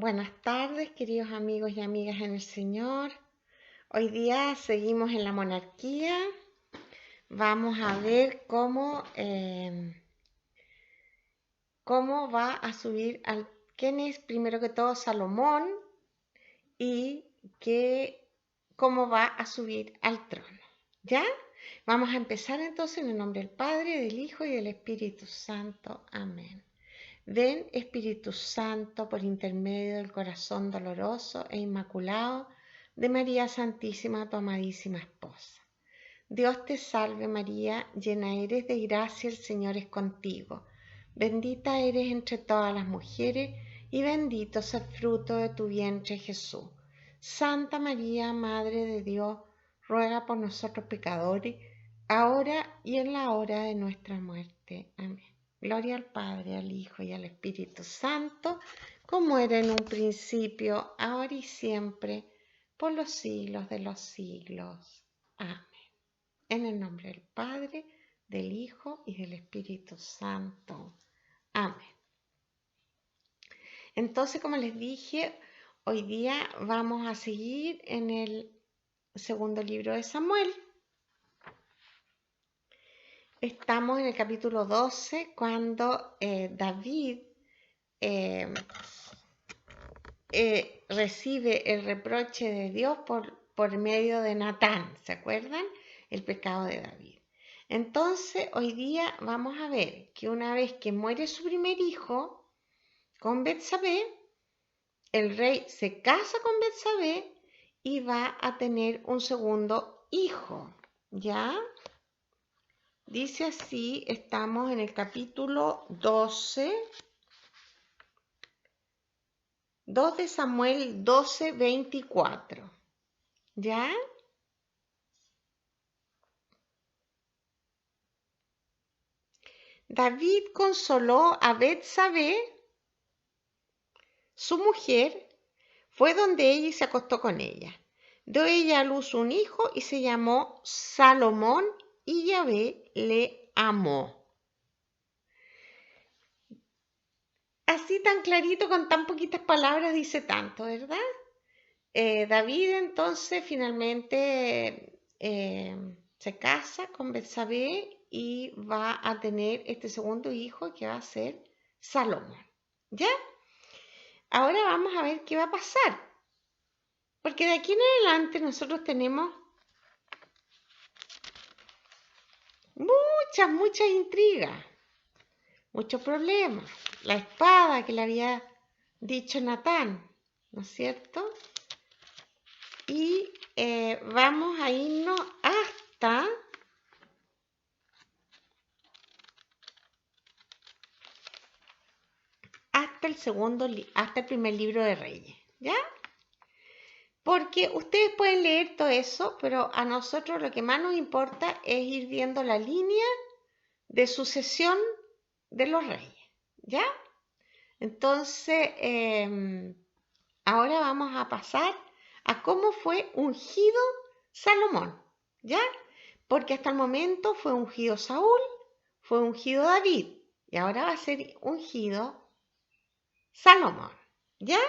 Buenas tardes, queridos amigos y amigas en el Señor. Hoy día seguimos en la monarquía. Vamos a ver cómo va a subir quién es primero que todo Salomón y cómo va a subir al trono. ¿Ya? Vamos a empezar entonces en el nombre del Padre, del Hijo y del Espíritu Santo. Amén. Ven, Espíritu Santo, por intermedio del corazón doloroso e inmaculado de María Santísima, tu amadísima esposa. Dios te salve María, llena eres de gracia, el Señor es contigo. Bendita eres entre todas las mujeres y bendito es el fruto de tu vientre Jesús. Santa María, Madre de Dios, ruega por nosotros pecadores, ahora y en la hora de nuestra muerte. Amén. Gloria al Padre, al Hijo y al Espíritu Santo, como era en un principio, ahora y siempre, por los siglos de los siglos. Amén. En el nombre del Padre, del Hijo y del Espíritu Santo. Amén. Entonces, como les dije, hoy día vamos a seguir en el segundo libro de Samuel. Estamos en el capítulo 12, cuando David recibe el reproche de Dios por medio de Natán. ¿Se acuerdan? El pecado de David. Entonces, hoy día vamos a ver que una vez que muere su primer hijo con Betsabé, el rey se casa con Betsabé y va a tener un segundo hijo. ¿Ya? Dice así, estamos en el capítulo 12, 2 de Samuel 12, 24. ¿Ya? David consoló a Betsabé, su mujer, fue donde ella y se acostó con ella. Dio ella a luz un hijo y se llamó Salomón, y Yahvé le amó. Así tan clarito, con tan poquitas palabras, dice tanto, ¿verdad? David entonces finalmente se casa con Betsabé y va a tener este segundo hijo que va a ser Salomón. ¿Ya? Ahora vamos a ver qué va a pasar. Porque de aquí en adelante nosotros tenemos muchas intrigas, muchos problemas. La espada que le había dicho Natán, ¿no es cierto? Y vamos a irnos hasta el primer libro de Reyes, ¿ya? Porque ustedes pueden leer todo eso, pero a nosotros lo que más nos importa es ir viendo la línea de sucesión de los reyes, ¿ya? Entonces, ahora vamos a pasar a cómo fue ungido Salomón, ¿ya? Porque hasta el momento fue ungido Saúl, fue ungido David, y ahora va a ser ungido Salomón, ¿ya?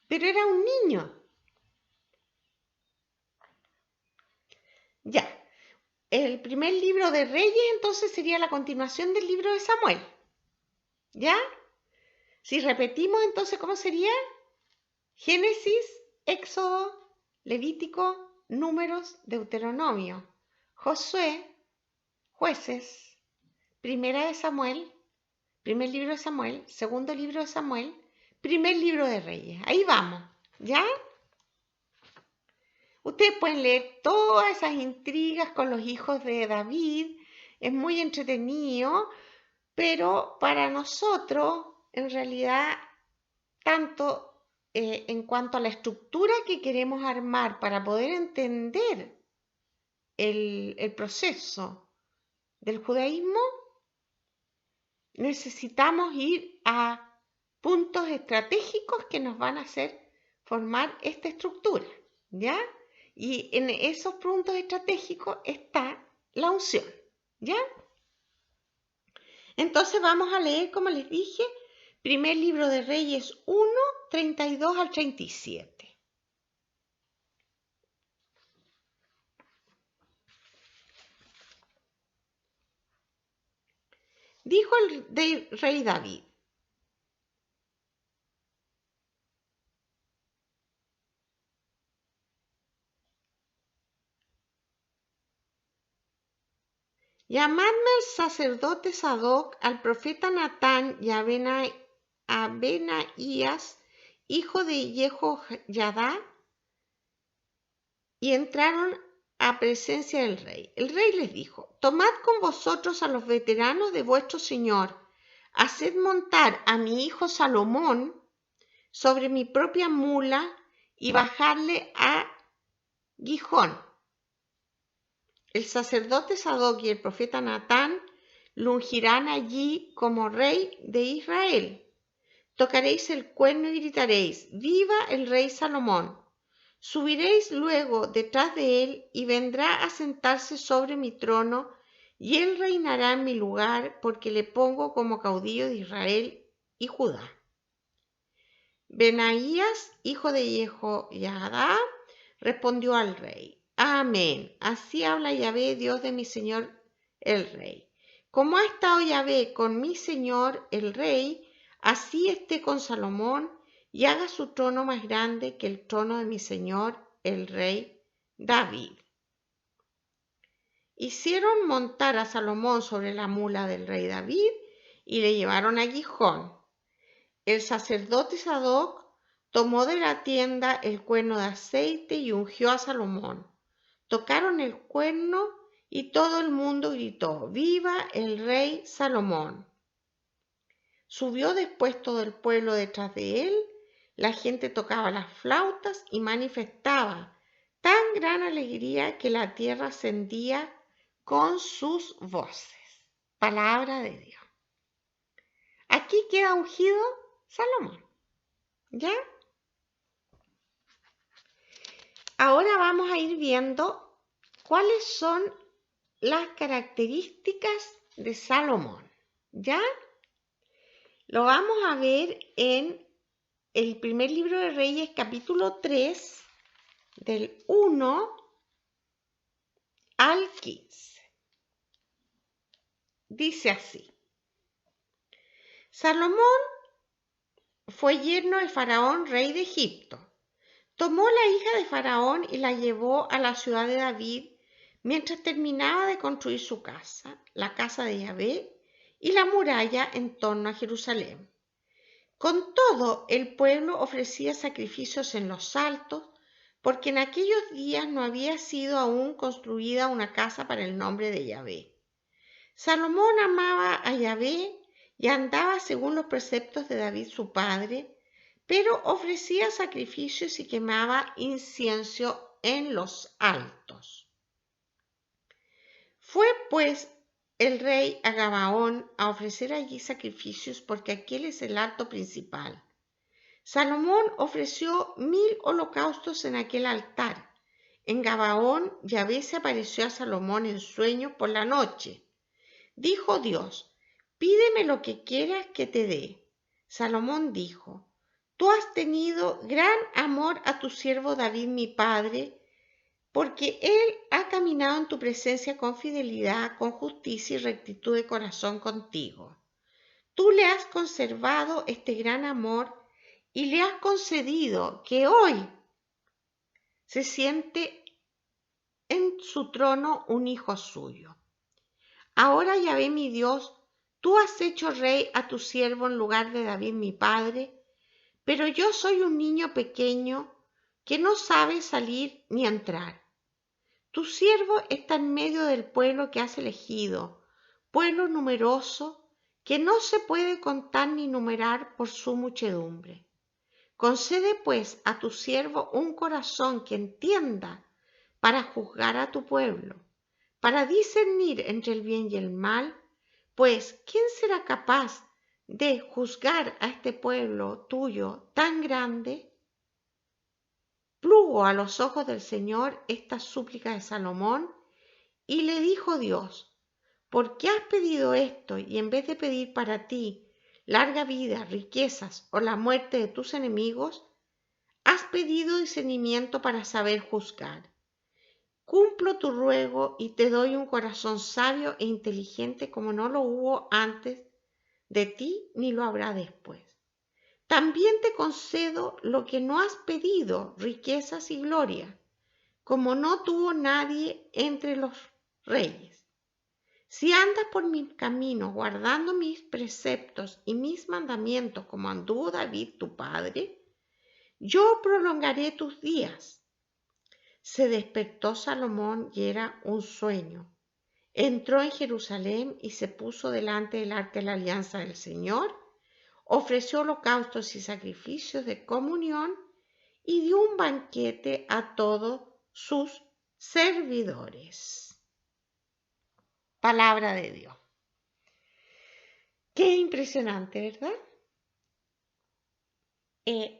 Pero era un niño. Ya. El primer libro de Reyes entonces sería la continuación del libro de Samuel, ¿ya? Si repetimos entonces, ¿cómo sería? Génesis, Éxodo, Levítico, Números, Deuteronomio, Josué, Jueces, Primera de Samuel, primer libro de Samuel, segundo libro de Samuel, primer libro de Reyes. Ahí vamos, ¿ya? Ustedes pueden leer todas esas intrigas con los hijos de David. Es muy entretenido, pero para nosotros, en realidad, tanto en cuanto a la estructura que queremos armar para poder entender el proceso del judaísmo, necesitamos ir a puntos estratégicos que nos van a hacer formar esta estructura, ¿ya? Y en esos puntos estratégicos está la unción, ¿ya? Entonces vamos a leer, como les dije, Primer libro de Reyes 1, 32 al 37. Dijo el rey David: llamadme al sacerdote Sadoc, al profeta Natán y a Benaías, hijo de Jehoyadá. Y entraron a presencia del rey. El rey les dijo: tomad con vosotros a los veteranos de vuestro señor, haced montar a mi hijo Salomón sobre mi propia mula y bajadle a Gijón. El sacerdote Sadoc y el profeta Natán lo ungirán allí como rey de Israel. Tocaréis el cuerno y gritaréis: ¡viva el rey Salomón! Subiréis luego detrás de él y vendrá a sentarse sobre mi trono, y él reinará en mi lugar, porque le pongo como caudillo de Israel y Judá. Benaías, hijo de Jehoyadá, respondió al rey: amén. Así habla Yahvé, Dios de mi señor el rey. Como ha estado Yahvé con mi señor el rey, así esté con Salomón, y haga su trono más grande que el trono de mi señor el rey David. Hicieron montar a Salomón sobre la mula del rey David y le llevaron a Gijón. El sacerdote Sadoc tomó de la tienda el cuerno de aceite y ungió a Salomón. Tocaron el cuerno y todo el mundo gritó: ¡viva el rey Salomón! Subió después todo el pueblo detrás de él. La gente tocaba las flautas y manifestaba tan gran alegría que la tierra ascendía con sus voces. Palabra de Dios. Aquí queda ungido Salomón. ¿Ya? Ahora vamos a ir viendo cuáles son las características de Salomón. ¿Ya? Lo vamos a ver en el primer libro de Reyes, capítulo 3, del 1 al 15. Dice así: Salomón fue yerno de Faraón, rey de Egipto. Tomó la hija de Faraón y la llevó a la ciudad de David mientras terminaba de construir su casa, la casa de Yahvé, y la muralla en torno a Jerusalén. Con todo, el pueblo ofrecía sacrificios en los altos, porque en aquellos días no había sido aún construida una casa para el nombre de Yahvé. Salomón amaba a Yahvé y andaba según los preceptos de David su padre, pero ofrecía sacrificios y quemaba incienso en los altos. Fue pues el rey a Gabaón a ofrecer allí sacrificios, porque aquel es el alto principal. Salomón ofreció 1000 holocaustos en aquel altar. En Gabaón, Yahvé se apareció a Salomón en sueño por la noche. Dijo Dios: pídeme lo que quieras que te dé. Salomón dijo: tú has tenido gran amor a tu siervo David mi padre, porque él ha caminado en tu presencia con fidelidad, con justicia y rectitud de corazón contigo. Tú le has conservado este gran amor y le has concedido que hoy se siente en su trono un hijo suyo. Ahora, Yahvé mi Dios, tú has hecho rey a tu siervo en lugar de David mi padre, pero yo soy un niño pequeño que no sabe salir ni entrar. Tu siervo está en medio del pueblo que has elegido, pueblo numeroso que no se puede contar ni numerar por su muchedumbre. Concede pues a tu siervo un corazón que entienda para juzgar a tu pueblo, para discernir entre el bien y el mal, pues ¿quién será capaz de juzgar a este pueblo tuyo tan grande? Plugo a los ojos del Señor esta súplica de Salomón, y le dijo Dios: ¿por qué has pedido esto y en vez de pedir para ti, larga vida, riquezas o la muerte de tus enemigos, has pedido discernimiento para saber juzgar. Cumplo tu ruego y te doy un corazón sabio e inteligente como no lo hubo antes de ti ni lo habrá después. También te concedo lo que no has pedido, riquezas y gloria, como no tuvo nadie entre los reyes. Si andas por mis caminos, guardando mis preceptos y mis mandamientos, como anduvo David tu padre, yo prolongaré tus días. Se despertó Salomón y era un sueño. Entró en Jerusalén y se puso delante del arca de la alianza del Señor, ofreció holocaustos y sacrificios de comunión y dio un banquete a todos sus servidores. Palabra de Dios. Qué impresionante, ¿verdad?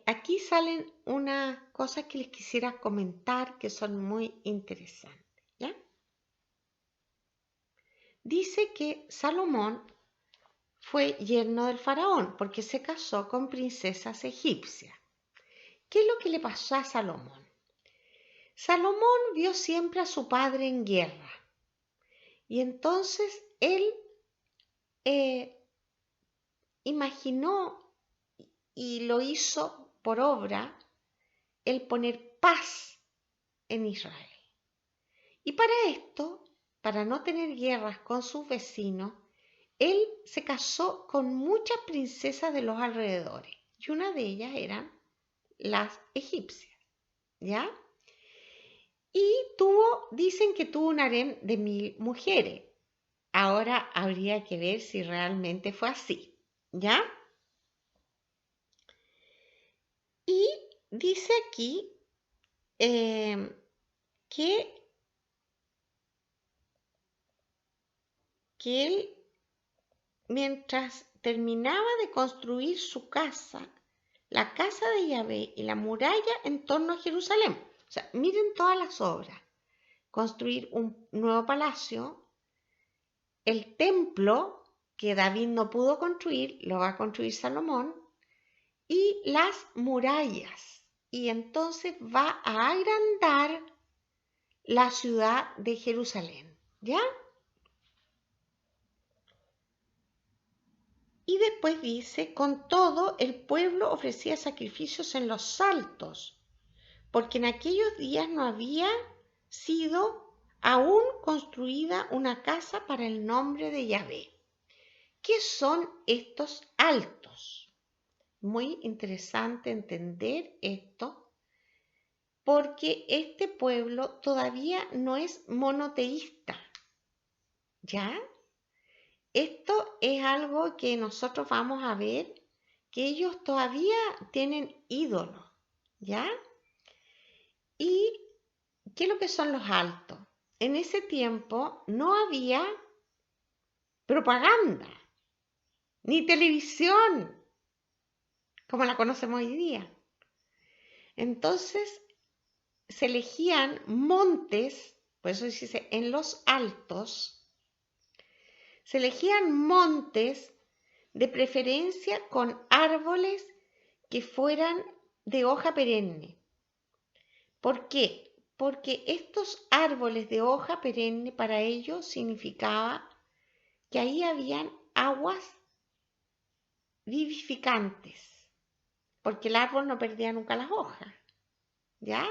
Aquí salen unas cosas que les quisiera comentar que son muy interesantes, ¿ya? Dice que Salomón fue yerno del faraón porque se casó con princesas egipcias. ¿Qué es lo que le pasó a Salomón? Salomón vio siempre a su padre en guerra y entonces él imaginó y lo hizo por obra el poner paz en Israel. Y para esto, para no tener guerras con sus vecinos, él se casó con muchas princesas de los alrededores y una de ellas eran las egipcias, ¿ya? Y dicen que tuvo un harén de 1000 mujeres. Ahora habría que ver si realmente fue así, ¿ya? Y dice aquí que él, mientras terminaba de construir su casa, la casa de Yahvé y la muralla en torno a Jerusalén. O sea, miren todas las obras. Construir un nuevo palacio, el templo que David no pudo construir, lo va a construir Salomón, y las murallas. Y entonces va a agrandar la ciudad de Jerusalén, ¿ya? Y después dice, con todo el pueblo ofrecía sacrificios en los altos, porque en aquellos días no había sido aún construida una casa para el nombre de Yahvé. ¿Qué son estos altos? Muy interesante entender esto, porque este pueblo todavía no es monoteísta, ¿ya? Esto es algo que nosotros vamos a ver, que ellos todavía tienen ídolos, ¿ya? ¿Y qué es lo que son los altos? En ese tiempo no había propaganda, ni televisión, como la conocemos hoy día. Entonces se elegían montes, por eso dice en los altos, se elegían montes de preferencia con árboles que fueran de hoja perenne. ¿Por qué? Porque estos árboles de hoja perenne para ellos significaba que ahí habían aguas vivificantes, porque el árbol no perdía nunca las hojas, ¿ya?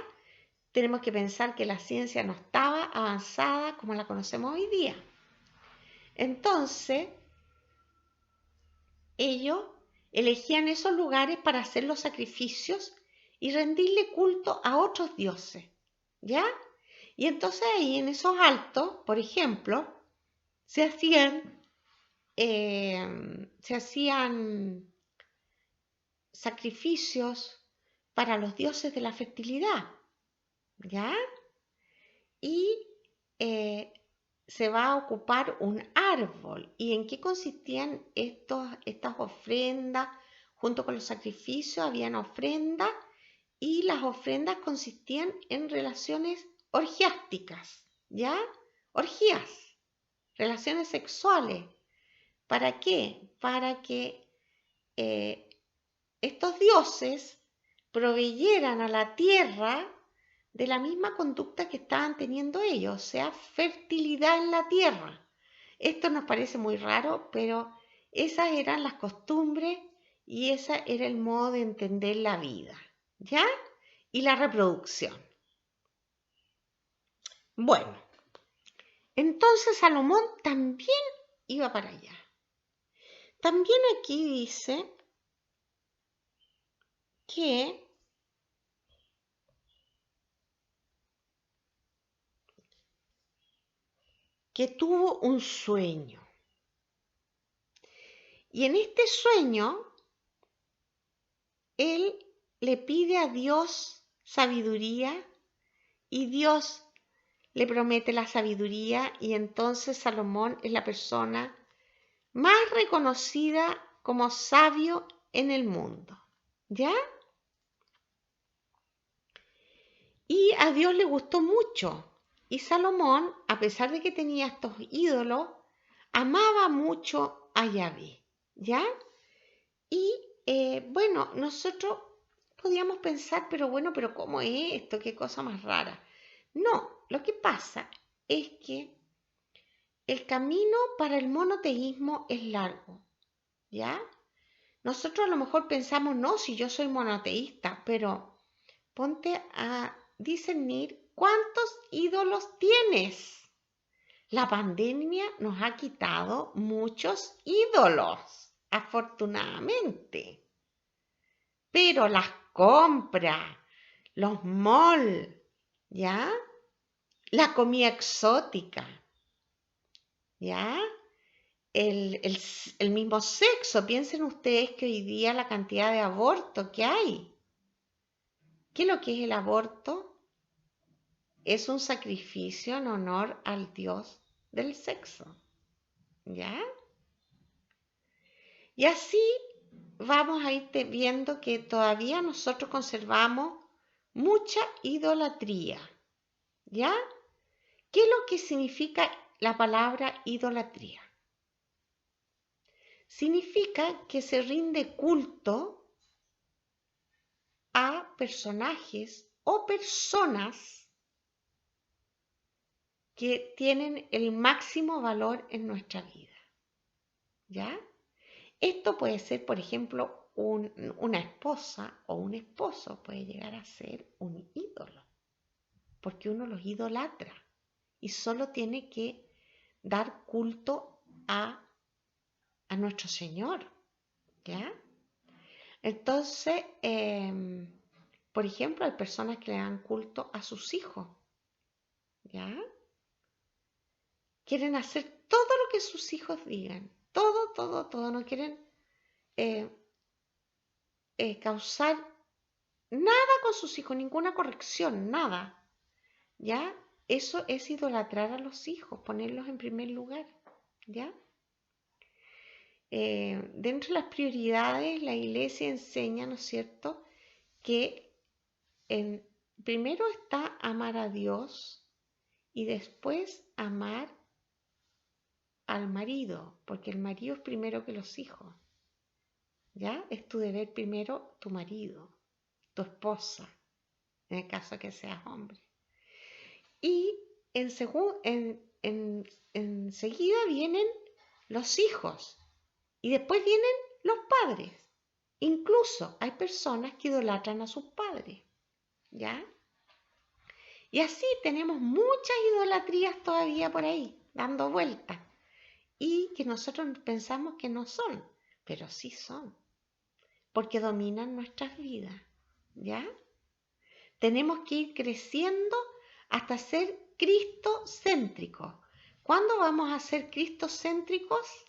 Tenemos que pensar que la ciencia no estaba avanzada como la conocemos hoy día. Entonces, ellos elegían esos lugares para hacer los sacrificios y rendirle culto a otros dioses, ¿ya? Y entonces ahí en esos altos, por ejemplo, se hacían sacrificios para los dioses de la fertilidad, ¿ya? Y se va a ocupar un árbol. ¿Y en qué consistían estas ofrendas? Junto con los sacrificios habían ofrendas y las ofrendas consistían en relaciones orgiásticas, ¿ya? Orgías, relaciones sexuales. ¿Para qué? Para que estos dioses proveyeran a la tierra de la misma conducta que estaban teniendo ellos, o sea, fertilidad en la tierra. Esto nos parece muy raro, pero esas eran las costumbres y ese era el modo de entender la vida, ¿ya? Y la reproducción. Bueno, entonces Salomón también iba para allá. También aquí dice que tuvo un sueño. Y en este sueño, él le pide a Dios sabiduría y Dios le promete la sabiduría y entonces Salomón es la persona más reconocida como sabio en el mundo. ¿Ya? Y a Dios le gustó mucho. Y Salomón, a pesar de que tenía estos ídolos, amaba mucho a Yahvé. ¿Ya? Y bueno, nosotros podíamos pensar, pero ¿cómo es esto? ¿Qué cosa más rara? No, lo que pasa es que el camino para el monoteísmo es largo, ¿ya? Nosotros a lo mejor pensamos, no, si yo soy monoteísta, pero ponte a discernir cuántos ídolos tienes. La pandemia nos ha quitado muchos ídolos, afortunadamente. Pero las compras, los malls, ¿ya? La comida exótica, ¿ya? El mismo sexo. Piensen ustedes que hoy día la cantidad de aborto que hay. ¿Qué es lo que es el aborto? Es un sacrificio en honor al Dios del sexo, ¿ya? Y así vamos a ir viendo que todavía nosotros conservamos mucha idolatría, ¿ya? ¿Qué es lo que significa la palabra idolatría? Significa que se rinde culto a personajes o personas que tienen el máximo valor en nuestra vida, ¿ya? Esto puede ser, por ejemplo, una esposa o un esposo puede llegar a ser un ídolo, porque uno los idolatra y solo tiene que dar culto a nuestro Señor, ¿ya? Entonces, por ejemplo, hay personas que le dan culto a sus hijos, ¿ya? Quieren hacer todo lo que sus hijos digan, todo, no quieren eh, causar nada con sus hijos, ninguna corrección, nada, ¿ya? Eso es idolatrar a los hijos, ponerlos en primer lugar, ¿ya? Dentro de las prioridades, la iglesia enseña, ¿no es cierto?, que primero está amar a Dios y después amar al marido, porque el marido es primero que los hijos, ¿ya? Es tu deber primero tu marido, tu esposa, en el caso que seas hombre. Y enseguida vienen los hijos y después vienen los padres. Incluso hay personas que idolatran a sus padres, ¿ya? Y así tenemos muchas idolatrías todavía por ahí, dando vueltas. Y que nosotros pensamos que no son, pero sí son, porque dominan nuestras vidas, ¿ya? Tenemos que ir creciendo hasta ser cristocéntricos. ¿Cuándo vamos a ser cristocéntricos?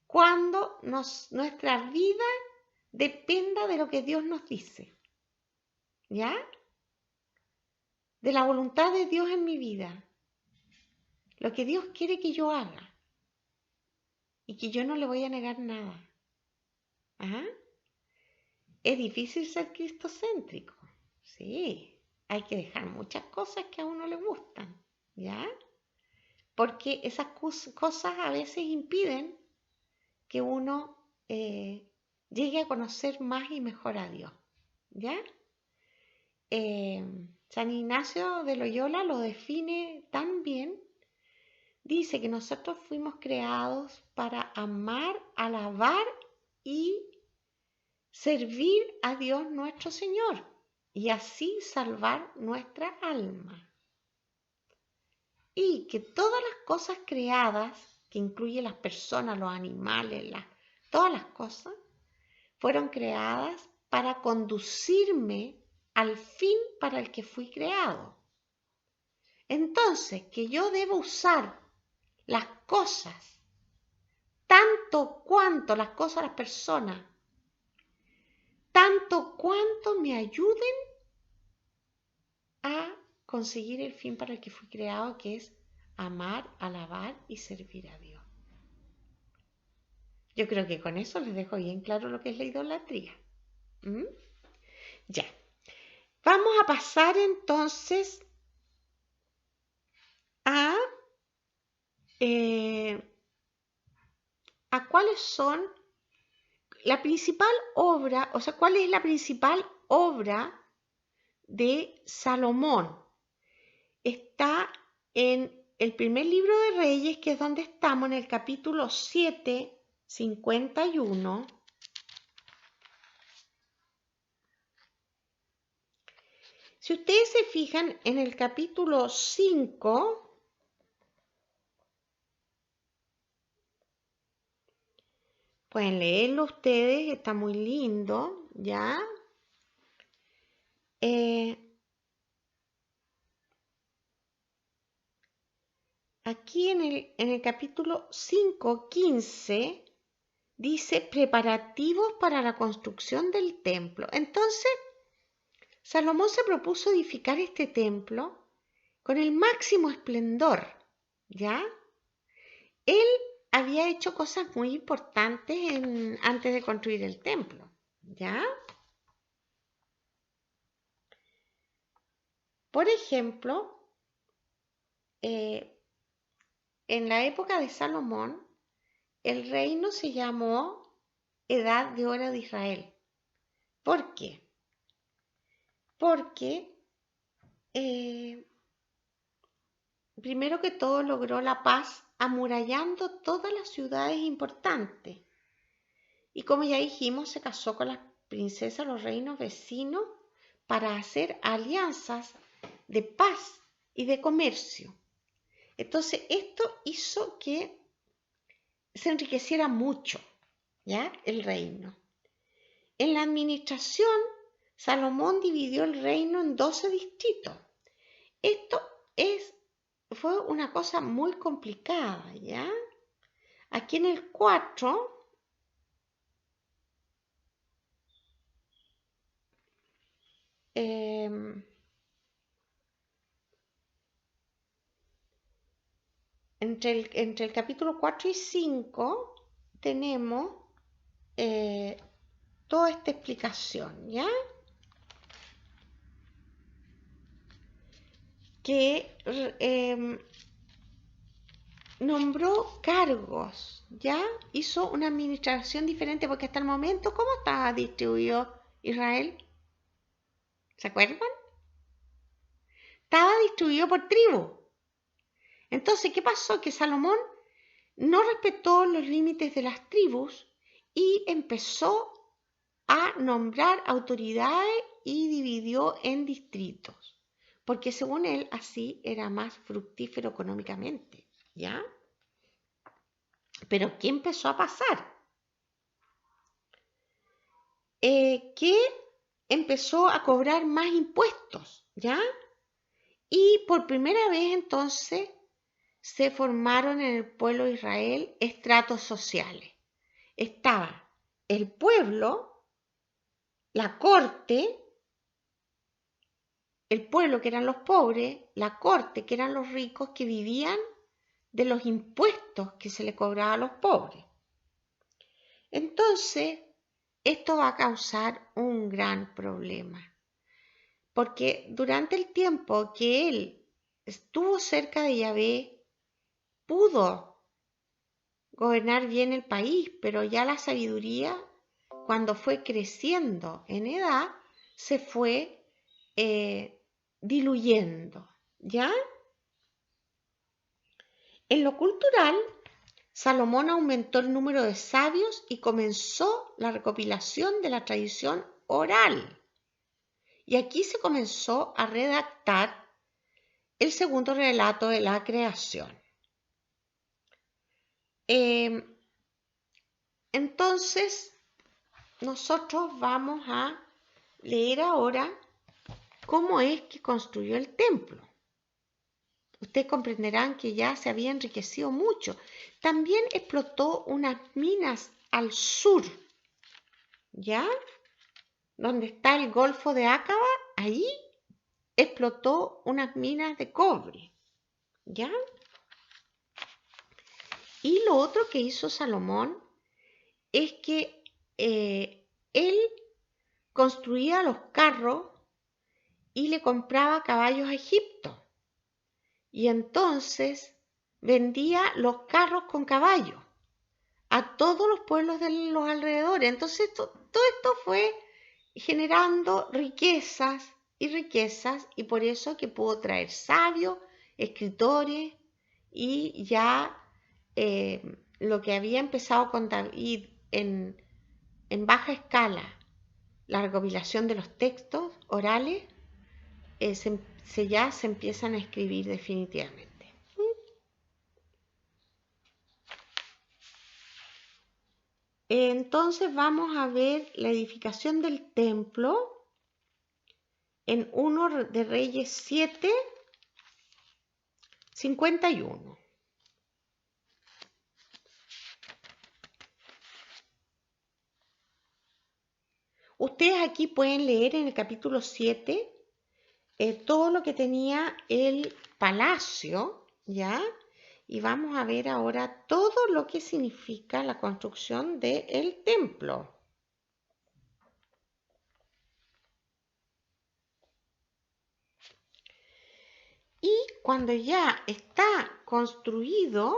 Cuando nuestra vida dependa de lo que Dios nos dice, ¿ya? De la voluntad de Dios en mi vida. Lo que Dios quiere que yo haga. Y que yo no le voy a negar nada. ¿Ah? Es difícil ser cristocéntrico. Sí, hay que dejar muchas cosas que a uno le gustan, ¿ya? Porque esas cosas a veces impiden que uno llegue a conocer más y mejor a Dios. ¿Ya? San Ignacio de Loyola lo define tan bien. Dice que nosotros fuimos creados para amar, alabar y servir a Dios nuestro Señor y así salvar nuestra alma. Y que todas las cosas creadas, que incluye las personas, los animales, todas las cosas, fueron creadas para conducirme al fin para el que fui creado. Entonces, que yo debo usar las cosas, tanto cuanto las cosas, las personas, tanto cuanto me ayuden a conseguir el fin para el que fui creado, que es amar, alabar y servir a Dios. Yo creo que con eso les dejo bien claro lo que es la idolatría. Ya. Vamos a pasar entonces a cuáles son la principal obra, o sea, cuál es la principal obra de Salomón. Está en el primer libro de Reyes, que es donde estamos, en el capítulo 7, 51. Si ustedes se fijan en el capítulo 5, pueden leerlo ustedes, está muy lindo, ¿ya? Aquí en el capítulo 5, 15, dice preparativos para la construcción del templo. Entonces, Salomón se propuso edificar este templo con el máximo esplendor, ¿ya? Él había hecho cosas muy importantes antes de construir el templo, ¿ya? Por ejemplo, en la época de Salomón, el reino se llamó Edad de Oro de Israel. ¿Por qué? Porque primero que todo logró la paz amurallando todas las ciudades importantes. Y como ya dijimos, se casó con las princesas de los reinos vecinos para hacer alianzas de paz y de comercio. Entonces, esto hizo que se enriqueciera mucho, ¿ya? El reino. En la administración, Salomón dividió el reino en 12 distritos. Esto fue una cosa muy complicada, ¿ya? Aquí en el 4, entre el capítulo 4 y 5 tenemos toda esta explicación, ¿ya? Que nombró cargos, ¿ya? Hizo una administración diferente porque hasta el momento, ¿cómo estaba distribuido Israel? ¿Se acuerdan? Estaba distribuido por tribu. Entonces, ¿qué pasó? Que Salomón no respetó los límites de las tribus y empezó a nombrar autoridades y dividió en distritos, porque según él así era más fructífero económicamente, ¿ya? Pero ¿qué empezó a pasar? Que empezó a cobrar más impuestos, ¿ya? Y por primera vez entonces se formaron en el pueblo de Israel estratos sociales. Estaba el pueblo, la corte, el pueblo que eran los pobres, la corte que eran los ricos que vivían de los impuestos que se le cobraba a los pobres. Entonces, esto va a causar un gran problema, porque durante el tiempo que él estuvo cerca de Yahvé, pudo gobernar bien el país, pero ya la sabiduría, cuando fue creciendo en edad, se fue diluyendo, ¿ya? En lo cultural, Salomón aumentó el número de sabios y comenzó la recopilación de la tradición oral. Y aquí se comenzó a redactar el segundo relato de la creación. Entonces, nosotros vamos a leer ahora cómo es que construyó el templo. Ustedes comprenderán que ya se había enriquecido mucho. También explotó unas minas al sur, ¿ya? Donde está el Golfo de Acaba, ahí explotó unas minas de cobre, ¿ya? Y lo otro que hizo Salomón es que él construía los carros y le compraba caballos a Egipto. Y entonces vendía los carros con caballos a todos los pueblos de los alrededores. Entonces todo esto fue generando riquezas y por eso que pudo traer sabios, escritores y ya lo que había empezado con David en baja escala, la recopilación de los textos orales, ya se empiezan a escribir definitivamente. Entonces vamos a ver la edificación del templo en 1 de Reyes 7, 51. Ustedes aquí pueden leer en el capítulo 7 todo lo que tenía el palacio, ¿ya? Y vamos a ver ahora todo lo que significa la construcción del templo. Y cuando ya está construido,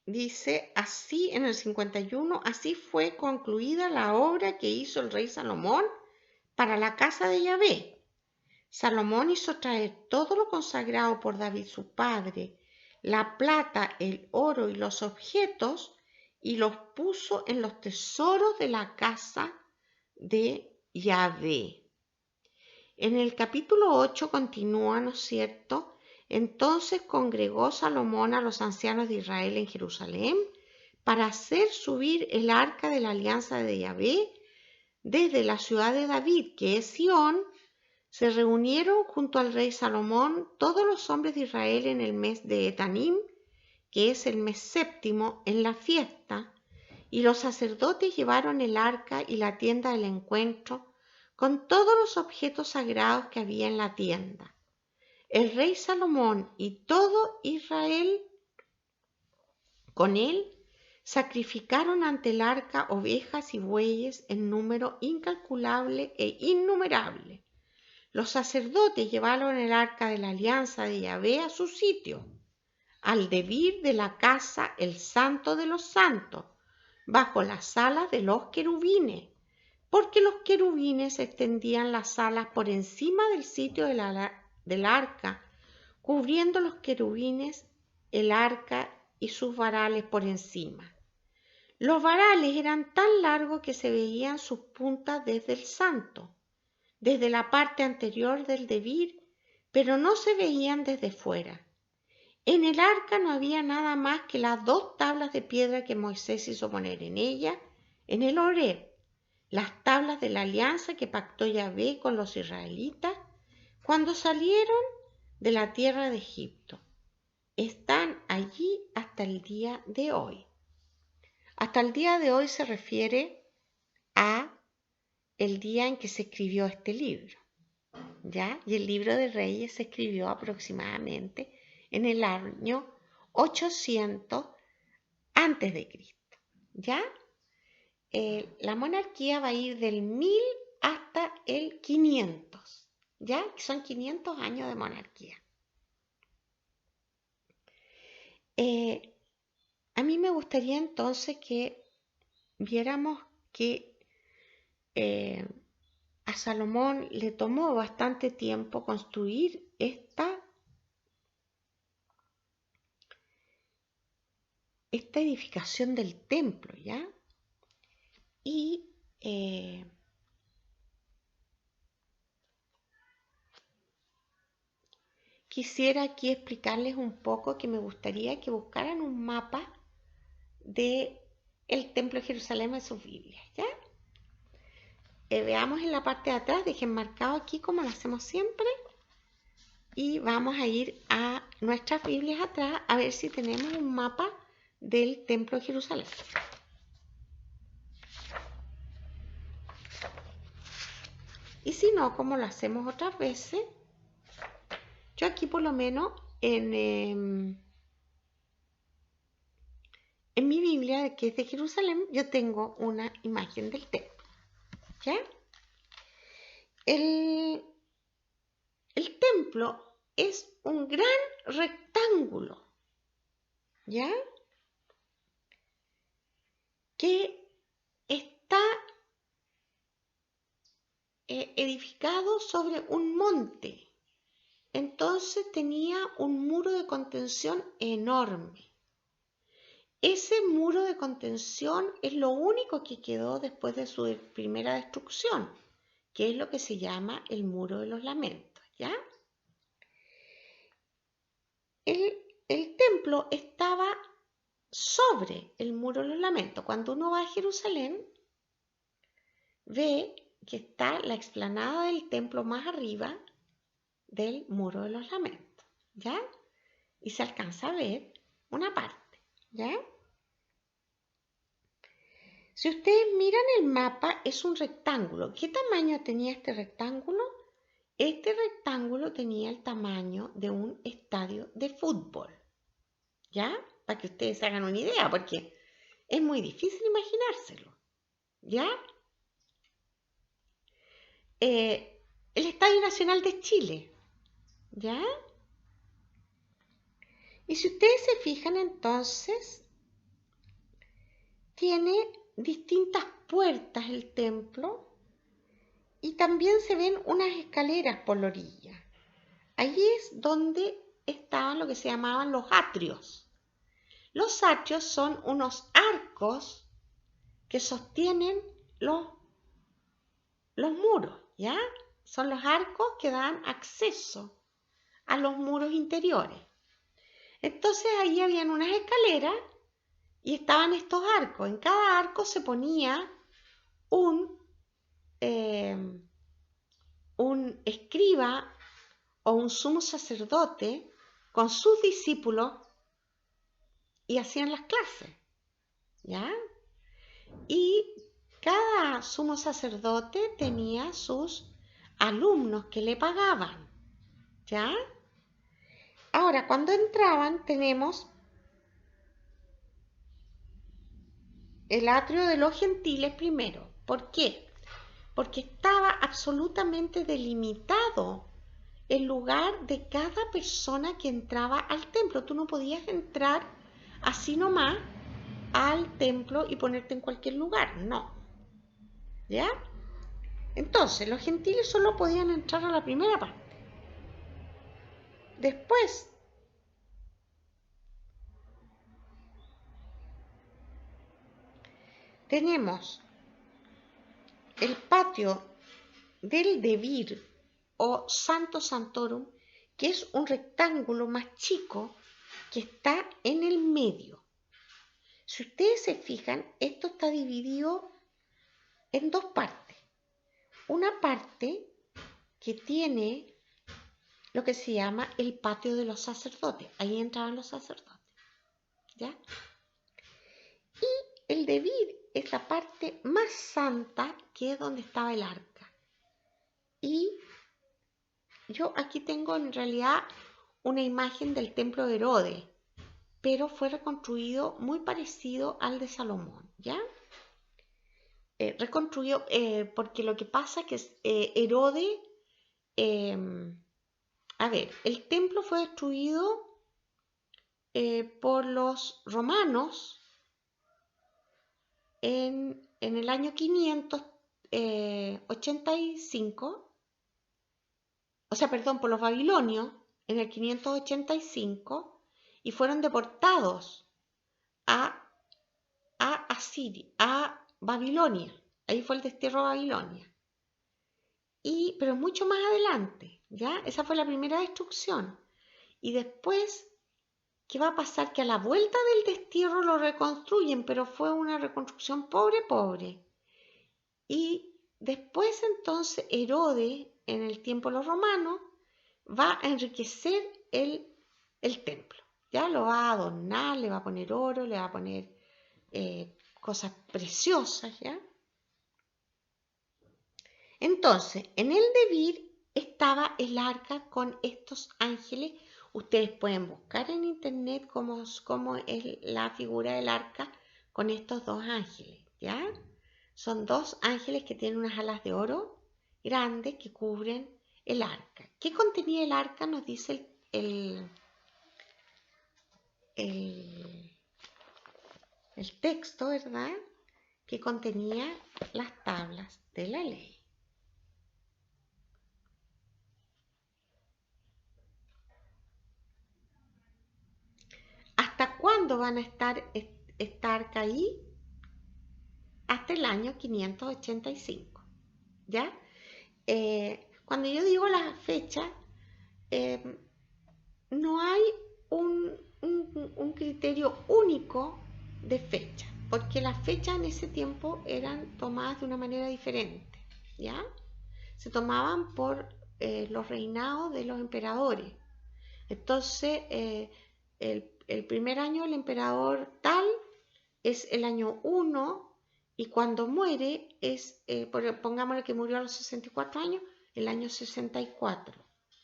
dice así en el 51, así fue concluida la obra que hizo el rey Salomón para la casa de Yahvé. Salomón hizo traer todo lo consagrado por David su padre, la plata, el oro y los objetos, y los puso en los tesoros de la casa de Yahvé. En el capítulo 8 continúa, ¿no es cierto? Entonces congregó Salomón a los ancianos de Israel en Jerusalén para hacer subir el arca de la alianza de Yahvé desde la ciudad de David, que es Sión. Se reunieron junto al rey Salomón todos los hombres de Israel en el mes de Etanim, que es el mes séptimo, en la fiesta, y los sacerdotes llevaron el arca y la tienda del encuentro con todos los objetos sagrados que había en la tienda. El rey Salomón y todo Israel con él sacrificaron ante el arca ovejas y bueyes en número incalculable e innumerable. Los sacerdotes llevaron el arca de la alianza de Yahvé a su sitio, al debir de la casa el santo de los santos, bajo las alas de los querubines, porque los querubines extendían las alas por encima del sitio del arca, cubriendo los querubines el arca y sus varales por encima. Los varales eran tan largos que se veían sus puntas desde el santo, desde la parte anterior del debir, pero no se veían desde fuera. En el arca no había nada más que las 2 tablas de piedra que Moisés hizo poner en ella, en el Horeb, las tablas de la alianza que pactó Yahvé con los israelitas cuando salieron de la tierra de Egipto. Están allí hasta el día de hoy. Hasta el día de hoy se refiere a el día en que se escribió este libro, ¿ya? Y el libro de Reyes se escribió aproximadamente en el año 800 antes de Cristo, ¿ya? La monarquía va a ir del 1000 hasta el 500, ¿ya? Son 500 años de monarquía. a mí me gustaría entonces que viéramos que a Salomón le tomó bastante tiempo construir esta edificación del templo, ¿ya? Y quisiera aquí explicarles un poco que me gustaría que buscaran un mapa de el templo de Jerusalén en sus Biblias, ¿ya? Veamos en la parte de atrás, dejen marcado aquí como lo hacemos siempre, y vamos a ir a nuestras Biblias atrás a ver si tenemos un mapa del templo de Jerusalén. Y si no, como lo hacemos otras veces, yo aquí por lo menos en mi Biblia, que es de Jerusalén, yo tengo una imagen del templo, ¿ya? El templo es un gran rectángulo, ¿ya? Que está edificado sobre un monte. Entonces tenía un muro de contención enorme. Ese muro de contención es lo único que quedó después de su primera destrucción, que es lo que se llama el muro de los lamentos, ¿ya? El templo estaba sobre el muro de los lamentos. Cuando uno va a Jerusalén, ve que está la explanada del templo más arriba del muro de los lamentos, ¿ya? Y se alcanza a ver una parte, ¿ya? Si ustedes miran el mapa, es un rectángulo. ¿Qué tamaño tenía este rectángulo? Este rectángulo tenía el tamaño de un estadio de fútbol, ¿ya? Para que ustedes hagan una idea, porque es muy difícil imaginárselo, ¿ya? El Estadio Nacional de Chile, ¿ya? Y si ustedes se fijan entonces, tiene distintas puertas el templo y también se ven unas escaleras por la orilla. Allí es donde estaban lo que se llamaban los atrios. Los atrios son unos arcos que sostienen los muros, ¿ya? Son los arcos que dan acceso a los muros interiores. Entonces ahí habían unas escaleras y estaban estos arcos. En cada arco se ponía un escriba o un sumo sacerdote con sus discípulos y hacían las clases, ¿ya? Y cada sumo sacerdote tenía sus alumnos que le pagaban, ¿ya? Ahora, cuando entraban tenemos el atrio de los gentiles primero. ¿Por qué? Porque estaba absolutamente delimitado el lugar de cada persona que entraba al templo. Tú no podías entrar así nomás al templo y ponerte en cualquier lugar, no. ¿Ya? Entonces, los gentiles solo podían entrar a la primera parte. Después, tenemos el patio del Devir o Santo Santorum, que es un rectángulo más chico que está en el medio. Si ustedes se fijan, esto está dividido en dos partes. Una parte que tiene lo que se llama el patio de los sacerdotes. Ahí entraban los sacerdotes, ¿ya? Y el Devir es la parte más santa, que es donde estaba el arca. Y yo aquí tengo en realidad una imagen del templo de Herodes, pero fue reconstruido muy parecido al de Salomón, ¿ya? Reconstruido porque lo que pasa es que Herodes, a ver, el templo fue destruido por los romanos en el año 585, por los babilonios en el 585, y fueron deportados a Asiria, a Babilonia. Ahí fue el destierro a Babilonia. Pero mucho más adelante, ¿ya? Esa fue la primera destrucción. Y después, ¿qué va a pasar? Que a la vuelta del destierro lo reconstruyen, pero fue una reconstrucción pobre. Y después entonces Herodes, en el tiempo de los romanos, va a enriquecer el templo. Ya lo va a adornar, le va a poner oro, le va a poner cosas preciosas, ¿ya? Entonces, en el Debir estaba el arca con estos ángeles. Ustedes pueden buscar en internet cómo es la figura del arca con estos dos ángeles, ¿ya? Son dos ángeles que tienen unas alas de oro grandes que cubren el arca. ¿Qué contenía el arca? Nos dice el texto, ¿verdad? Que contenía las tablas de la ley. ¿Hasta cuándo van a estar esta arca ahí? Hasta el año 585, ¿ya? Cuando yo digo la fecha, no hay un criterio único de fecha, porque las fechas en ese tiempo eran tomadas de una manera diferente, ¿ya? Se tomaban por los reinados de los emperadores. Entonces, el primer año del emperador tal es el año 1, y cuando muere es, pongámosle que murió a los 64 años, el año 64.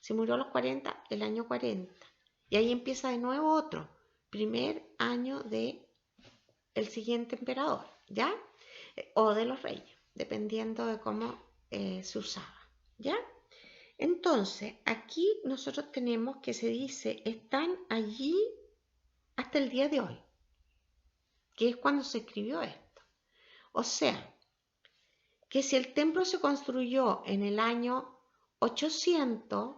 Si murió a los 40, el año 40. Y ahí empieza de nuevo otro, primer año de el siguiente emperador, ¿ya? O de los reyes, dependiendo de cómo se usaba, ¿ya? Entonces, aquí nosotros tenemos que se dice, están allí hasta el día de hoy, que es cuando se escribió esto. O sea, que si el templo se construyó en el año 800,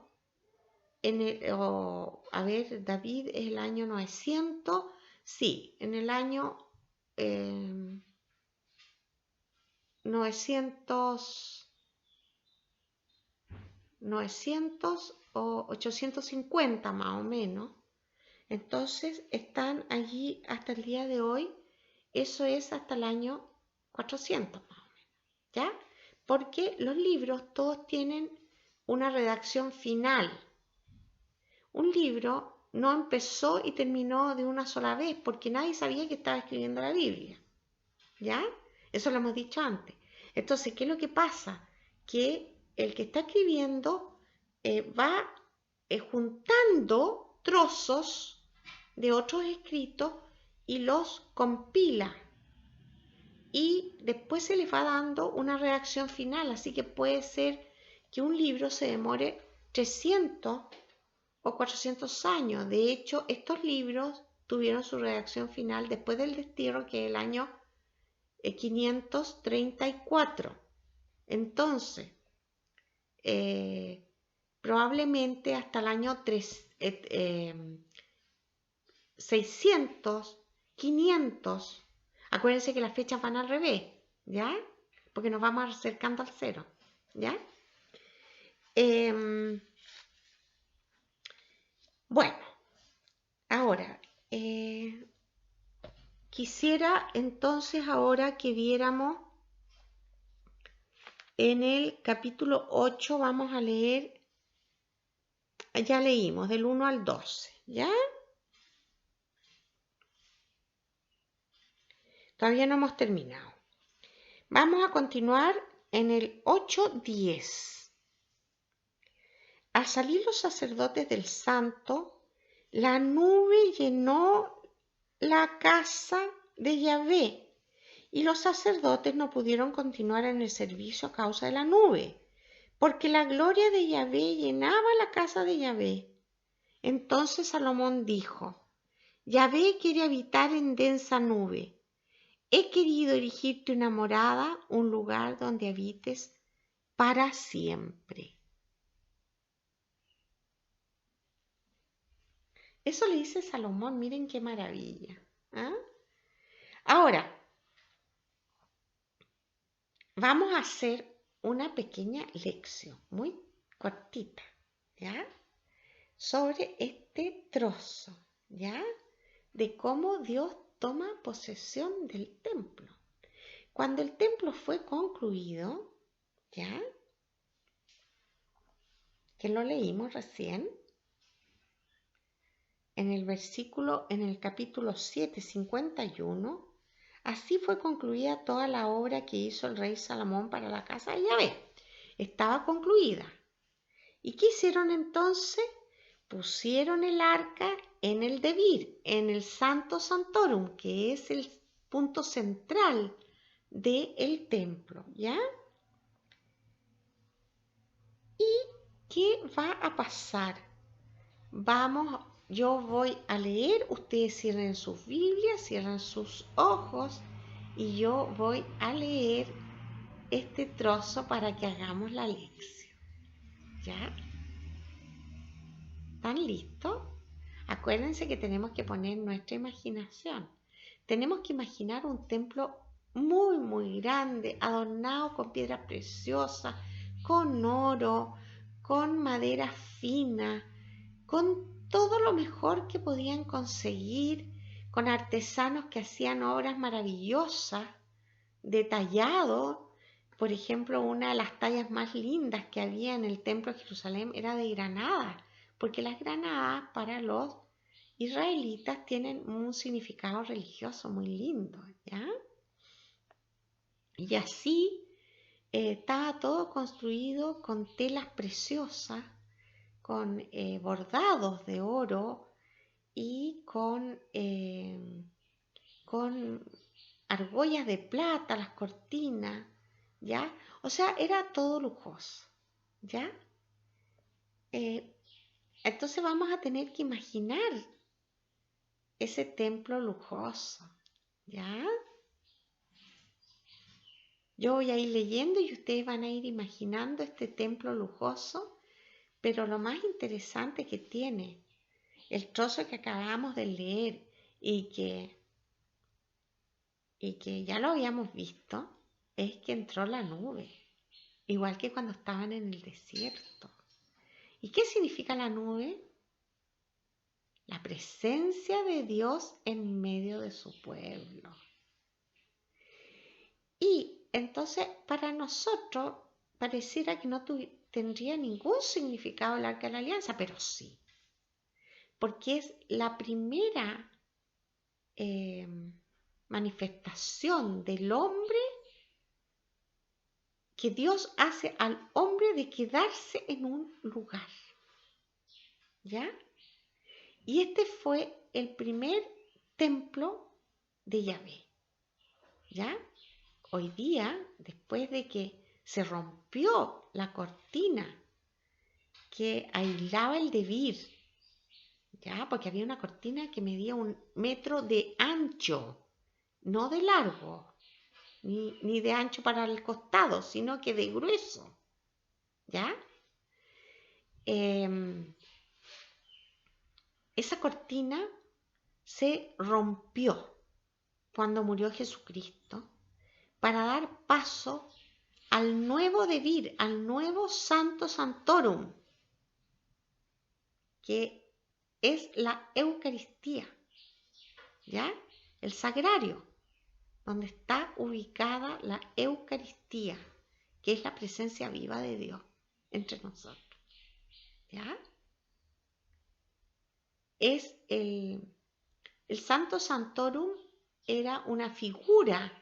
David es el año 900, sí, en el año 900 o 850 más o menos. Entonces están allí hasta el día de hoy. Eso es hasta el año 400 más o menos, ¿ya? Porque los libros todos tienen una redacción final. Un libro no empezó y terminó de una sola vez porque nadie sabía que estaba escribiendo la Biblia, ¿ya? Eso lo hemos dicho antes. Entonces, ¿qué es lo que pasa? Que el que está escribiendo va juntando trozos de otros escritos y los compila. Y después se le va dando una redacción final, así que puede ser que un libro se demore 300 o 400 años. De hecho, estos libros tuvieron su redacción final después del destierro, que es el año 534. Entonces, probablemente hasta el año 600, 500. Acuérdense que las fechas van al revés, ¿ya? Porque nos vamos acercando al cero, ¿ya? Bueno, ahora, quisiera entonces ahora que viéramos en el capítulo 8, vamos a leer, ya leímos del 1 al 12, ¿ya? Todavía no hemos terminado. Vamos a continuar en el 8:10. Al salir los sacerdotes del santo, la nube llenó la casa de Yahvé, y los sacerdotes no pudieron continuar en el servicio a causa de la nube, porque la gloria de Yahvé llenaba la casa de Yahvé. Entonces Salomón dijo: Yahvé quiere habitar en densa nube. He querido erigirte una morada, un lugar donde habites para siempre. Eso le dice Salomón, miren qué maravilla. ¿Ah? Ahora, vamos a hacer una pequeña lección, muy cortita, ¿ya? Sobre este trozo, ¿ya? De cómo Dios toma posesión del templo. Cuando el templo fue concluido, ¿ya? Que lo leímos recién, en el capítulo 7, 51, así fue concluida toda la obra que hizo el rey Salomón para la casa de Yahvé. Estaba concluida. ¿Y qué hicieron entonces? Pusieron el arca en el Debir, en el Santo Santorum, que es el punto central del templo, ¿ya? ¿Y qué va a pasar? Yo voy a leer, ustedes cierren sus Biblias, cierren sus ojos y yo voy a leer este trozo para que hagamos la lección. ¿Ya? ¿Están listos? Acuérdense que tenemos que poner nuestra imaginación. Tenemos que imaginar un templo muy, muy grande, adornado con piedras preciosas, con oro, con madera fina, con todo lo mejor que podían conseguir, con artesanos que hacían obras maravillosas, detallado. Por ejemplo, una de las tallas más lindas que había en el templo de Jerusalén era de granada, porque las granadas para los israelitas tienen un significado religioso muy lindo, ¿ya? Y así estaba todo construido con telas preciosas, con bordados de oro y con argollas de plata, las cortinas, ¿ya? O sea, era todo lujoso, ¿ya? Entonces vamos a tener que imaginar ese templo lujoso, ¿ya? Yo voy a ir leyendo y ustedes van a ir imaginando este templo lujoso, pero lo más interesante que tiene el trozo que acabamos de leer y que ya lo habíamos visto, es que entró la nube, igual que cuando estaban en el desierto. ¿Y qué significa la nube? La presencia de Dios en medio de su pueblo. Y entonces para nosotros pareciera que no tendría ningún significado el arca de la alianza, pero sí, porque es la primera manifestación del hombre que Dios hace al hombre de quedarse en un lugar, ¿ya? Y este fue el primer templo de Yahvé, ¿ya? Hoy día, después de que se rompió la cortina que aislaba el Debir, ¿ya? Porque había una cortina que medía 1 metro de ancho, no de largo, ni de ancho para el costado, sino que de grueso, ¿ya? Esa cortina se rompió cuando murió Jesucristo para dar paso al nuevo Debir, al nuevo Santo Santorum, que es la Eucaristía, ¿ya? El sagrario, donde está ubicada la Eucaristía, que es la presencia viva de Dios entre nosotros, ¿ya? Es el Santo Santorum era una figura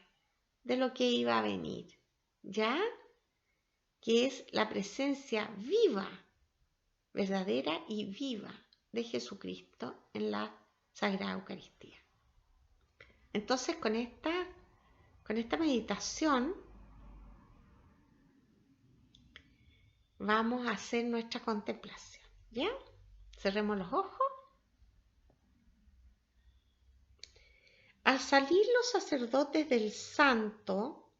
de lo que iba a venir, ¿ya? Que es la presencia viva, verdadera y viva de Jesucristo en la Sagrada Eucaristía. Entonces, con esta meditación vamos a hacer nuestra contemplación, ¿ya? Cerremos los ojos. al salir los sacerdotes del santo,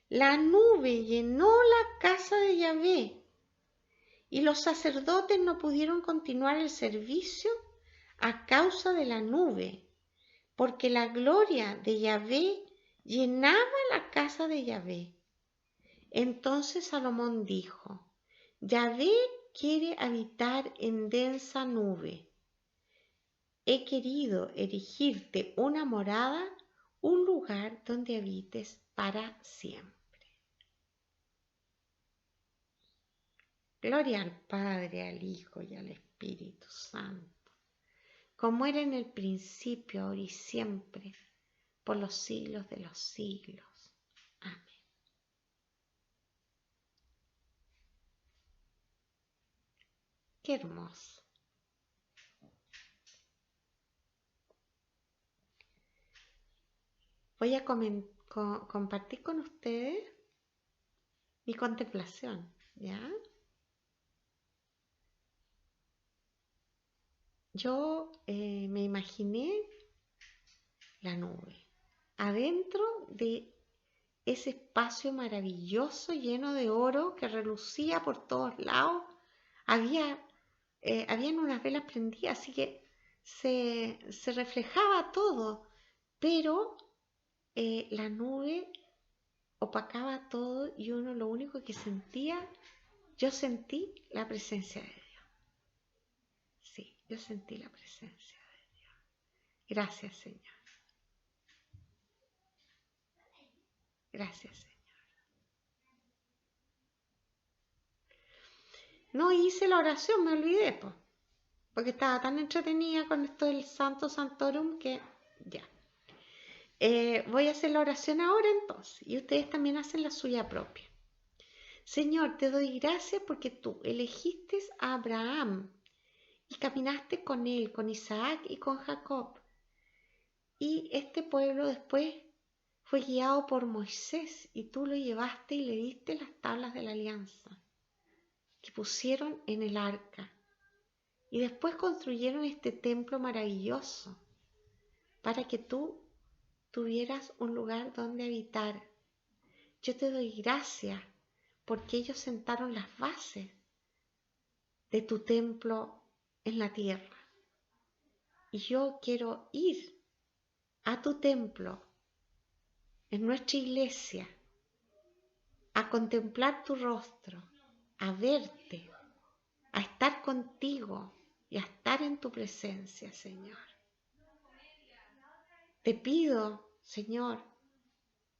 la nube llenó la casa de Yahvé y los sacerdotes no pudieron continuar el servicio a causa de la nube, porque la gloria de Yahvé llenaba la casa de Yahvé. Entonces Salomón dijo: Yahvé quiere habitar en densa nube. He querido erigirte una morada, un lugar donde habites para siempre. Gloria al Padre, al Hijo y al Espíritu Santo, como era en el principio, ahora y siempre, por los siglos de los siglos. Amén. Qué hermoso. Voy a compartir con ustedes mi contemplación, ¿ya? Yo me imaginé la nube adentro de ese espacio maravilloso lleno de oro que relucía por todos lados. Habían unas velas prendidas, así que se reflejaba todo, pero la nube opacaba todo y uno lo único que sentía, yo sentí la presencia de Dios. Sí, yo sentí la presencia de Dios. Gracias, Señor. Gracias, Señor. No hice la oración, me olvidé, porque estaba tan entretenida con esto del Santo Santorum que ya. Voy a hacer la oración ahora entonces, y ustedes también hacen la suya propia. Señor, te doy gracias porque tú elegiste a Abraham y caminaste con él, con Isaac y con Jacob. Y este pueblo después fue guiado por Moisés y tú lo llevaste y le diste las tablas de la alianza que pusieron en el arca. Y después construyeron este templo maravilloso para que tú tuvieras un lugar donde habitar. Yo te doy gracias porque ellos sentaron las bases de tu templo en la tierra. Y yo quiero ir a tu templo, en nuestra iglesia, a contemplar tu rostro, a verte, a estar contigo y a estar en tu presencia, Señor. Te pido, Señor,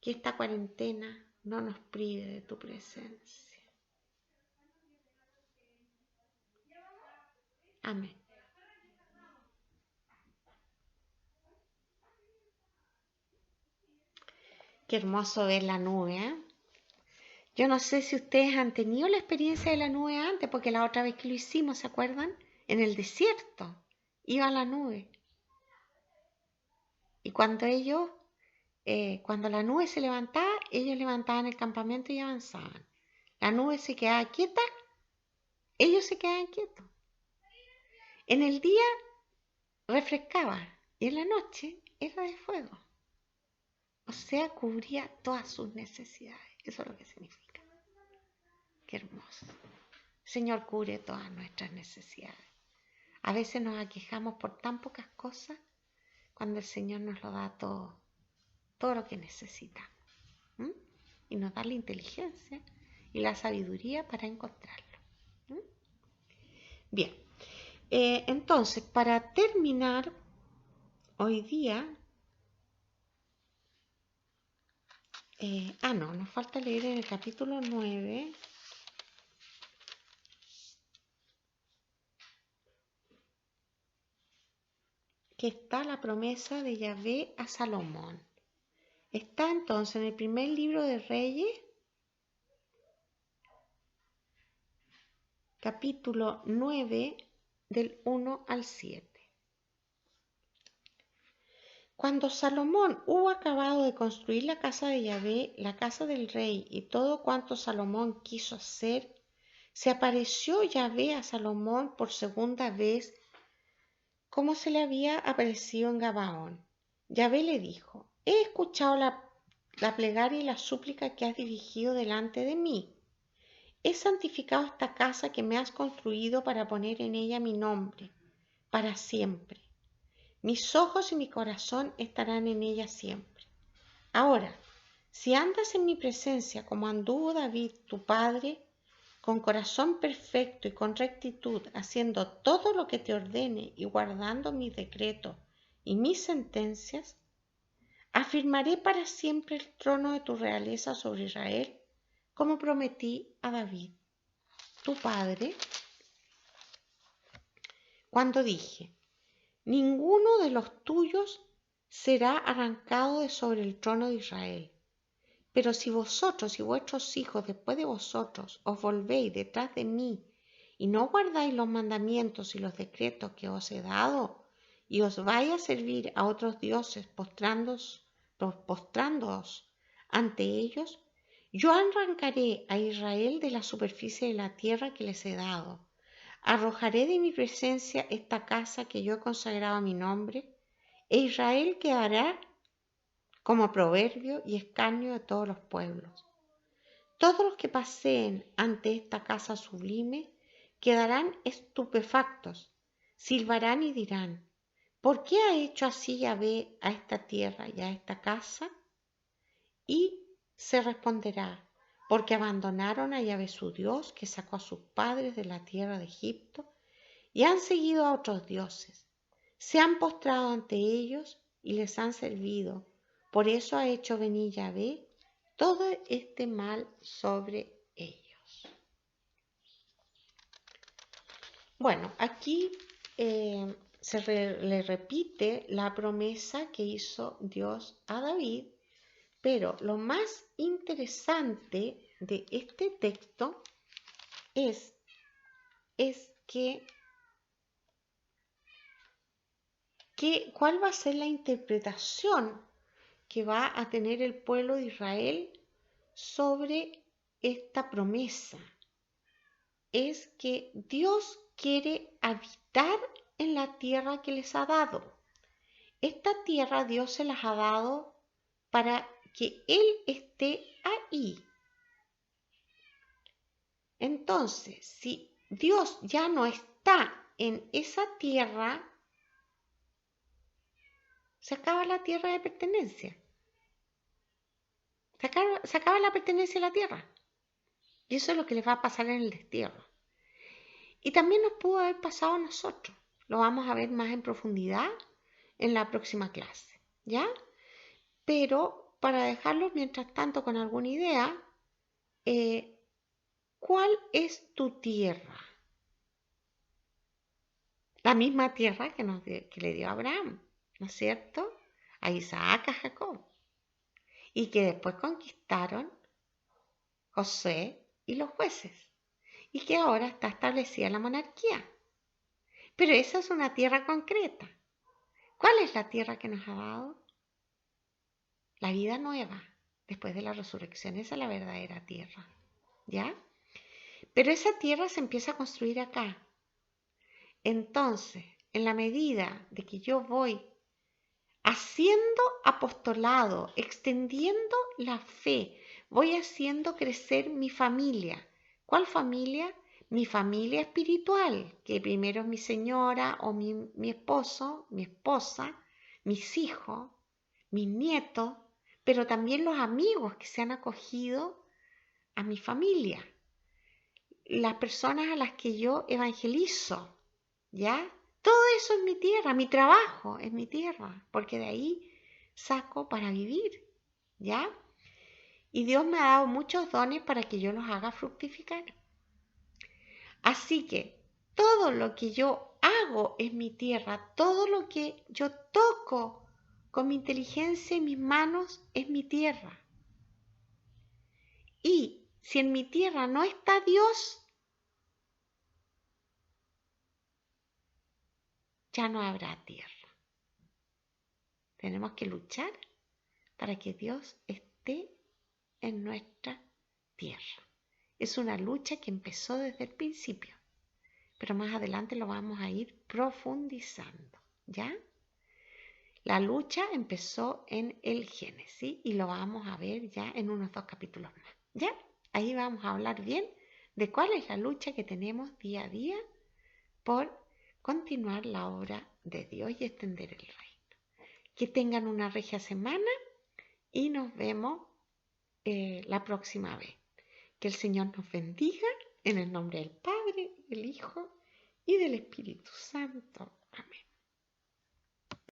que esta cuarentena no nos prive de tu presencia. Amén. Qué hermoso ver la nube, ¿eh? Yo no sé si ustedes han tenido la experiencia de la nube antes, porque la otra vez que lo hicimos, ¿se acuerdan? En el desierto iba la nube. Y cuando la nube se levantaba, ellos levantaban el campamento y avanzaban. La nube se quedaba quieta, ellos se quedaban quietos. En el día refrescaba y en la noche era de fuego. O sea, cubría todas sus necesidades. Eso es lo que significa. Qué hermoso. El Señor cubre todas nuestras necesidades. A veces nos aquejamos por tan pocas cosas cuando el Señor nos lo da todo lo que necesitamos. Y nos da la inteligencia y la sabiduría para encontrarlo. Bien, entonces para terminar hoy día, nos falta leer en el capítulo 9. Que está la promesa de Yahvé a Salomón. Está entonces en el primer libro de Reyes, capítulo 9, del 1 al 7. Cuando Salomón hubo acabado de construir la casa de Yahvé, la casa del rey y todo cuanto Salomón quiso hacer, se apareció Yahvé a Salomón por segunda vez como se le había aparecido en Gabaón, Yahvé le dijo: he escuchado la plegaria y la súplica que has dirigido delante de mí. He santificado esta casa que me has construido para poner en ella mi nombre, para siempre. Mis ojos y mi corazón estarán en ella siempre. Ahora, si andas en mi presencia como anduvo David, tu padre, con corazón perfecto y con rectitud, haciendo todo lo que te ordene y guardando mis decretos y mis sentencias, afirmaré para siempre el trono de tu realeza sobre Israel, como prometí a David, tu padre, cuando dije: ninguno de los tuyos será arrancado de sobre el trono de Israel. Pero si vosotros y vuestros hijos después de vosotros os volvéis detrás de mí y no guardáis los mandamientos y los decretos que os he dado, y os vais a servir a otros dioses postrándoos ante ellos, yo arrancaré a Israel de la superficie de la tierra que les he dado. Arrojaré de mi presencia esta casa que yo he consagrado a mi nombre, e Israel quedará como proverbio y escarnio de todos los pueblos. Todos los que paseen ante esta casa sublime quedarán estupefactos, silbarán y dirán: ¿por qué ha hecho así Yahvé a esta tierra y a esta casa? Y se responderá: porque abandonaron a Yahvé su Dios, que sacó a sus padres de la tierra de Egipto, y han seguido a otros dioses. Se han postrado ante ellos y les han servido. Por eso ha hecho venir Yahvé todo este mal sobre ellos. Bueno, aquí le repite la promesa que hizo Dios a David, pero lo más interesante de este texto es ¿cuál va a ser la interpretación que va a tener el pueblo de Israel sobre esta promesa? Es que Dios quiere habitar en la tierra que les ha dado. Esta tierra Dios se las ha dado para que Él esté ahí. Entonces, si Dios ya no está en esa tierra, se acaba la tierra de pertenencia. Se acaba la pertenencia a la tierra. Y eso es lo que les va a pasar en el destierro. Y también nos pudo haber pasado a nosotros. Lo vamos a ver más en profundidad en la próxima clase, ¿ya? Pero para dejarlos mientras tanto con alguna idea, ¿cuál es tu tierra? La misma tierra que le dio a Abraham, ¿no es cierto? A Isaac, a Jacob. Y que después conquistaron Josué y los jueces. Y que ahora está establecida la monarquía. Pero esa es una tierra concreta. ¿Cuál es la tierra que nos ha dado? La vida nueva, después de la resurrección. Esa es la verdadera tierra, ¿ya? Pero esa tierra se empieza a construir acá. Entonces, en la medida de que yo voy haciendo apostolado, extendiendo la fe, voy haciendo crecer mi familia. ¿Cuál familia? Mi familia espiritual, que primero es mi señora o mi esposo, mi esposa, mis hijos, mis nietos, pero también los amigos que se han acogido a mi familia, las personas a las que yo evangelizo, ¿ya? Todo eso es mi tierra, mi trabajo es mi tierra, porque de ahí saco para vivir, ¿ya? Y Dios me ha dado muchos dones para que yo los haga fructificar. Así que todo lo que yo hago es mi tierra, todo lo que yo toco con mi inteligencia y mis manos es mi tierra. Y si en mi tierra no está Dios, ya no habrá tierra. Tenemos que luchar para que Dios esté en nuestra tierra. Es una lucha que empezó desde el principio, pero más adelante lo vamos a ir profundizando, ¿ya? La lucha empezó en el Génesis y lo vamos a ver ya en unos 2 capítulos más. ¿Ya? Ahí vamos a hablar bien de cuál es la lucha que tenemos día a día por continuar la obra de Dios y extender el reino. Que tengan una regia semana y nos vemos la próxima vez. Que el Señor nos bendiga en el nombre del Padre, del Hijo y del Espíritu Santo.